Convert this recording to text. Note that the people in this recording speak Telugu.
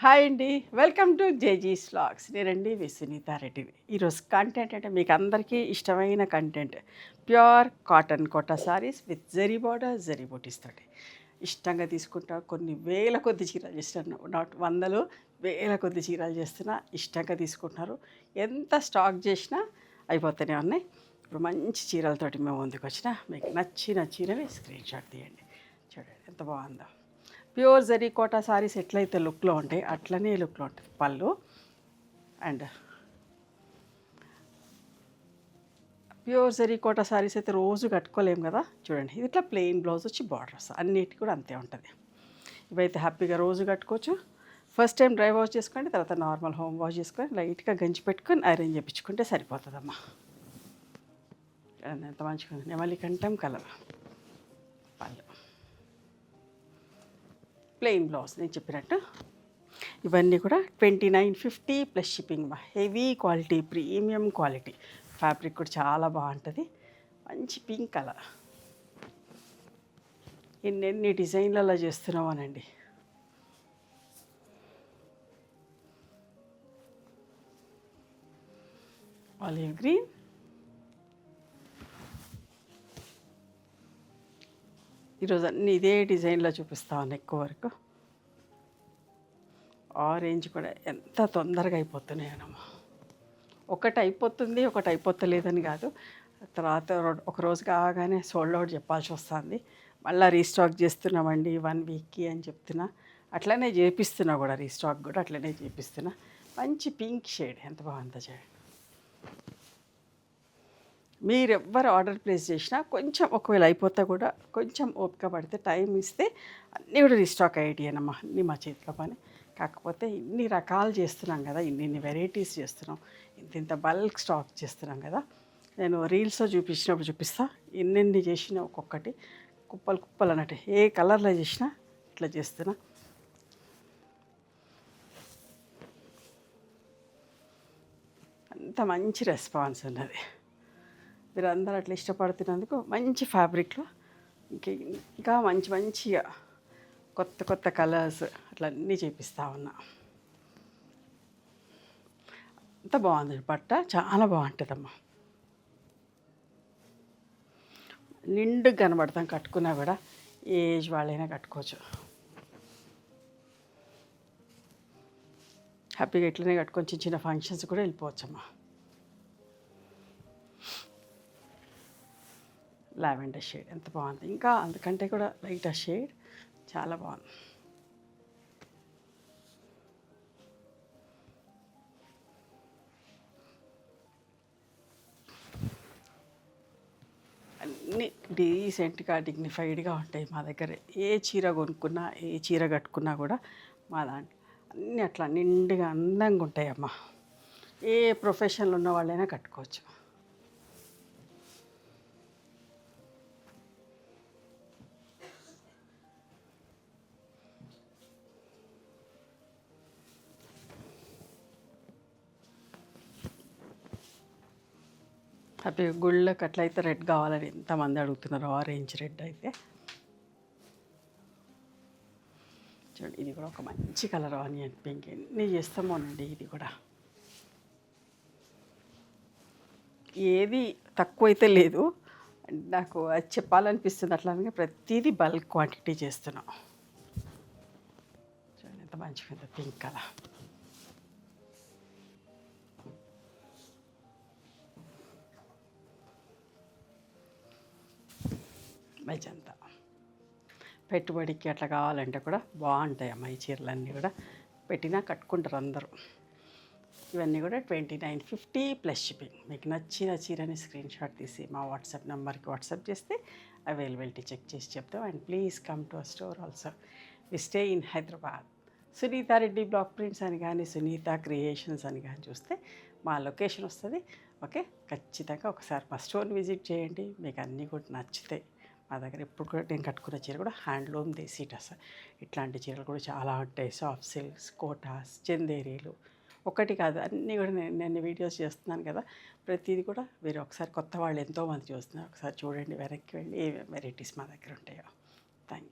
హాయ్ అండి, వెల్కమ్ టు జేజీస్ వ్లాగ్స్. నేనండి సునీతారెడ్డిని. ఈరోజు కంటెంట్ అంటే మీకు అందరికీ ఇష్టమైన content, pure cotton Kota sarees with zari border, zari butis తోటి ఇష్టంగా తీసుకుంటా. కొన్ని వేల కొద్ది చీరలు చేస్తాను, నాట్ వందలు, వేల కొద్ది చీరలు చేస్తున్నా. ఇష్టంగా తీసుకుంటున్నారు. ఎంత స్టాక్ చేసినా అయిపోతూనే ఉన్నాయి. ఇప్పుడు మంచి చీరలతోటి మేము ముందుకు వచ్చిన, మీకు నచ్చిన చీరని స్క్రీన్ షాట్ తీయండి. చూడండి ఎంత బాగుందో. ప్యూర్ జరీ కోటా సారీస్ ఎట్లయితే లుక్లో ఉంటాయి అట్లనే లుక్లో ఉంటుంది పళ్ళు. అండ్ ప్యూర్ జరీ కోటా సారీస్ అయితే రోజు కట్టుకోలేము కదా. చూడండి, ఇది ఇట్లా ప్లెయిన్ బ్లౌజ్ వచ్చి బార్డర్స్ అన్నిటికీ కూడా అంతే ఉంటుంది. ఇవైతే హ్యాపీగా రోజు కట్టుకోవచ్చు. ఫస్ట్ టైం డ్రై వాష్ చేసుకోండి, తర్వాత నార్మల్ హోమ్ వాష్ చేసుకొని లైట్గా గంజి పెట్టుకొని ఐరన్ చేయించుకుంటే సరిపోతుందమ్మా. ఎంత మంచిగా ఉంది. నెమలి కంఠం కలర్ పళ్ళు, ప్లెయిన్ బ్లౌజ్ నేను చెప్పినట్టు. ఇవన్నీ కూడా 2950 plus shipping. Heavy quality, premium quality. Fabric కూడా చాలా బాగుంటుంది. మంచి పింక్ కలర్. ఎన్నెన్ని డిజైన్లలో చేస్తున్నామనండి. ఆలివ్ గ్రీన్, ఈరోజు అన్నీ ఇదే డిజైన్లో చూపిస్తాను ఎక్కువ వరకు. ఆరెంజ్ కూడా ఎంత తొందరగా అయిపోతున్నాయనమ్మా. ఒకటి అయిపోతుంది, ఒకటి అయిపోతలేదని కాదు. తర్వాత ఒక రోజు కాగానే సోల్డ్ అవుట్ చెప్పాల్సి వస్తుంది. మళ్ళీ రీస్టాక్ చేస్తున్నామండి 1 వీక్కి అని చెప్తున్నా. అట్లనే చేపిస్తున్నా కూడా, రీస్టాక్ కూడా అట్లనే చేపిస్తున్నా. మంచి పింక్ షేడ్ ఎంత బాగుందో చూడండి. మీరెవ్వరు ఆర్డర్ ప్లేస్ చేసినా కొంచెం, ఒకవేళ అయిపోతే కూడా కొంచెం ఓపిక పడితే, టైం ఇస్తే అన్నీ కూడా రీస్టాక్ అయ్యేటియేనమ్మా. అన్నీ మా చేతిలో పని. కాకపోతే ఇన్ని రకాలు చేస్తున్నాం కదా, ఇన్ని వెరైటీస్ చేస్తున్నాం, ఇంత బల్క్ స్టాక్ చేస్తున్నాం కదా. నేను రీల్స్లో చూపించినప్పుడు చూపిస్తా. ఎన్నెన్ని చేసినా ఒక్కొక్కటి కుప్పలు కుప్పలు అన్నట్టు, ఏ కలర్లో చేసినా ఇట్లా చేస్తున్నా. అంత మంచి రెస్పాన్స్ ఉన్నది. మీరు అందరూ అట్లా ఇష్టపడుతున్నందుకు మంచి ఫ్యాబ్రిక్లో ఇంకా మంచి మంచిగా కొత్త కొత్త కలర్స్ అట్లా అన్నీ చేపిస్తూ ఉన్నా. అంత బాగుంది బట్ట, చాలా బాగుంటుందమ్మా. నిండుగా కనబడతాం కట్టుకున్నా కూడా. ఏజ్ వాళ్ళైనా కట్టుకోవచ్చు. హ్యాపీగా ఇట్లనే కట్టుకొని చిన్న చిన్న ఫంక్షన్స్ కూడా వెళ్ళిపోవచ్చమ్మా. లావెండర్ షేడ్ ఎంత బాగుంది. ఇంకా అందుకంటే కూడా లైటర్ షేడ్ చాలా బాగుంది. అన్నీ డీసెంట్గా, డిగ్నిఫైడ్గా ఉంటాయి మా దగ్గర. ఏ చీర కొనుక్కున్నా, ఏ చీర కట్టుకున్నా కూడా మా దాంట్లో అన్నీ అట్లా నిండుగా అందంగా ఉంటాయమ్మా. ఏ ప్రొఫెషన్లో ఉన్న వాళ్ళైనా కట్టుకోవచ్చు. హ్యాపీ గుళ్ళకి అట్లయితే రెడ్ కావాలని ఎంతమంది అడుగుతున్నారు. ఆరెంజ్ రెడ్ అయితే చూడండి, ఇది కూడా ఒక మంచి కలర్, ఆనియన్ పింక్. ఎన్ని చేస్తామోనండి. ఇది కూడా ఏది తక్కువైతే లేదు. నాకు అది చెప్పాలనిపిస్తుంది. అట్లానే ప్రతిదీ బల్క్ క్వాంటిటీ చేస్తున్నాం. చూడండి ఎంత మంచిగా పింక్ కలర్. మెజంతా. పెట్టుబడికి అట్లా కావాలంటే కూడా బాగుంటాయి అమ్మ. ఈ చీరలన్నీ కూడా పెట్టినా కట్టుకుంటారు అందరూ. ఇవన్నీ కూడా 2950 ప్లస్ షిప్పింగ్. మీకు నచ్చిన చీరని స్క్రీన్ షాట్ తీసి మా వాట్సాప్ నెంబర్కి వాట్సాప్ చేస్తే అవైలబిలిటీ చెక్ చేసి చెప్తాం. And please come to our store also. We stay in Hyderabad. Sunitha Reddy block prints అని కానీ, సునీత క్రియేషన్స్ అని కానీ చూస్తే మా లొకేషన్ వస్తుంది. ఓకే, ఖచ్చితంగా ఒకసారి మా స్టోర్ని విజిట్ చేయండి. మీకు అన్నీ కూడా నచ్చుతాయి. మా దగ్గర ఇప్పుడు కూడా నేను కట్టుకున్న చీర కూడా హ్యాండ్లూమ్ దేశీ డ్రెస్. ఇట్లాంటి చీరలు కూడా చాలా ఉంటాయి. సాఫ్ట్ సిల్క్స్, కోటాస్, చందేరీలు, ఒకటి కాదు అన్నీ కూడా నేను వీడియోస్ చేస్తున్నాను కదా. ప్రతిదీ కూడా మీరు ఒకసారి, కొత్త వాళ్ళు ఎంతోమంది చూస్తున్నారు, ఒకసారి చూడండి, వెనక్కి వెళ్ళి ఏ వెరైటీస్ మా దగ్గర ఉంటాయో. Thank you.